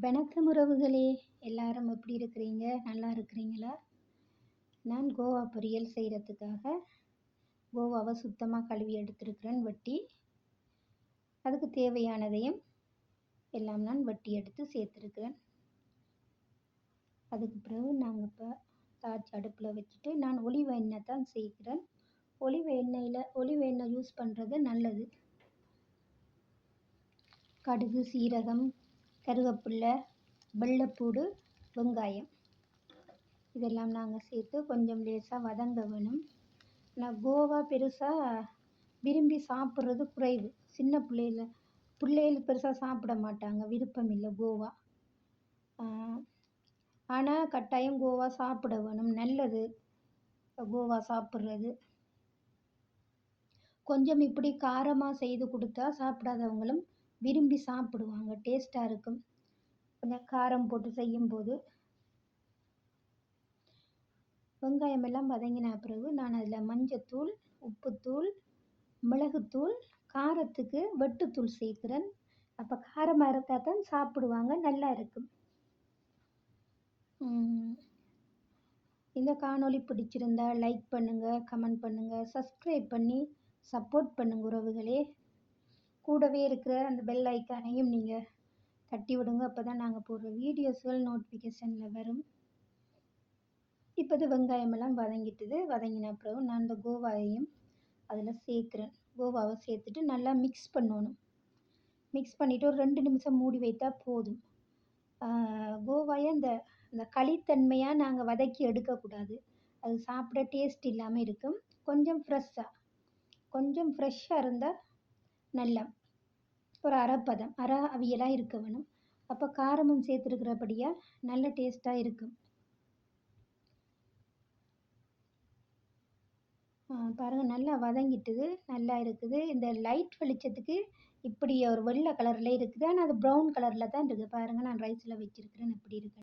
வணக்கம் உறவுகளே! எல்லாரும் எப்படி இருக்கிறீங்க? நல்லா இருக்கிறீங்களா? நான் கோவா பொரியல் செய்கிறதுக்காக கோவாவை சுத்தமாக கழுவி எடுத்திருக்கிறேன் வெட்டி. அதுக்கு தேவையானதையும் எல்லாம் நான் வெட்டி எடுத்து சேர்த்துருக்கிறேன். அதுக்கு பிறகு நாங்கள் இப்போ தாச்சி அடுப்பில் வச்சுட்டு நான் ஒலிவ எண்ணெய் தான் சேர்க்கிறேன். ஒலிவ எண்ணெய் யூஸ் பண்ணுறது நல்லது. கடுகு, சீரகம், கருவேப்பில்லை, வெள்ளைப்பூடு, வெங்காயம் இதெல்லாம் நாங்கள் சேர்த்து கொஞ்சம் லேசாக வதங்க வேணும். நான் கோவா பெருசாக விரும்பி சாப்பிட்றது குறைவு. சின்ன பிள்ளைகள் பெருசாக சாப்பிட மாட்டாங்க, விருப்பம் இல்லை கோவா. ஆனால் கட்டாயம் கோவா சாப்பிட வேணும், நல்லது கோவா சாப்பிட்றது. கொஞ்சம் இப்படி காரமாக செய்து கொடுத்தா சாப்பிடாதவங்களும் விரும்பி சாப்பிடுவாங்க, டேஸ்ட்டாக இருக்கும். கொஞ்சம் காரம் போட்டு செய்யும்போது வெங்காயம் எல்லாம் வதங்கின பிறகு நான் அதில் மஞ்சத்தூள், உப்புத்தூள், மிளகுத்தூள், காரத்துக்கு வெட்டுத்தூள் சேர்க்குறேன். அப்போ காரமாக இருந்தால் தான் சாப்பிடுவாங்க, நல்லா இருக்கும். இந்த காணொளி பிடிச்சிருந்தா லைக் பண்ணுங்கள், கமெண்ட் பண்ணுங்கள், சப்ஸ்கிரைப் பண்ணி சப்போர்ட் பண்ணுங்கள் உறவுகளே. கூடவே இருக்கிற அந்த பெல் ஐக்கானையும் நீங்கள் தட்டி விடுங்க, அப்போ தான் நாங்கள் போடுற வீடியோஸ்கள் நோட்டிஃபிகேஷனில் வரும். இப்போது வெங்காயமெல்லாம் வதங்கின பிறகு நான் இந்த கோவாவையும் அதில் சேர்க்குறேன். கோவாவை சேர்த்துட்டு நல்லா மிக்ஸ் பண்ணணும். மிக்ஸ் பண்ணிவிட்டு ஒரு 2 நிமிஷம் மூடி வைத்தா போதும். கோவாயை இந்த களித்தன்மையாக நாங்கள் வதக்கி எடுக்கக்கூடாது, அது சாப்பிட டேஸ்ட் இல்லாமல் இருக்கும். கொஞ்சம் ஃப்ரெஷ்ஷாக இருந்தால் நல்லா ஒரு அரை அவியலாக இருக்க வேணும். அப்போ காரமும் சேர்த்துருக்கிறபடியாக நல்ல டேஸ்ட்டாக இருக்கும். பாருங்கள், நல்லா வதங்கிட்டுது, நல்லா இருக்குது. இந்த லைட் வெளிச்சத்துக்கு இப்படி ஒரு வெள்ளை கலரில் இருக்குது, ஆனால் அது ப்ரௌன் கலரில் தான் இருக்குது. பாருங்கள், நான் ரைஸில் வச்சுருக்கிறேன் எப்படி இருக்குன்னு.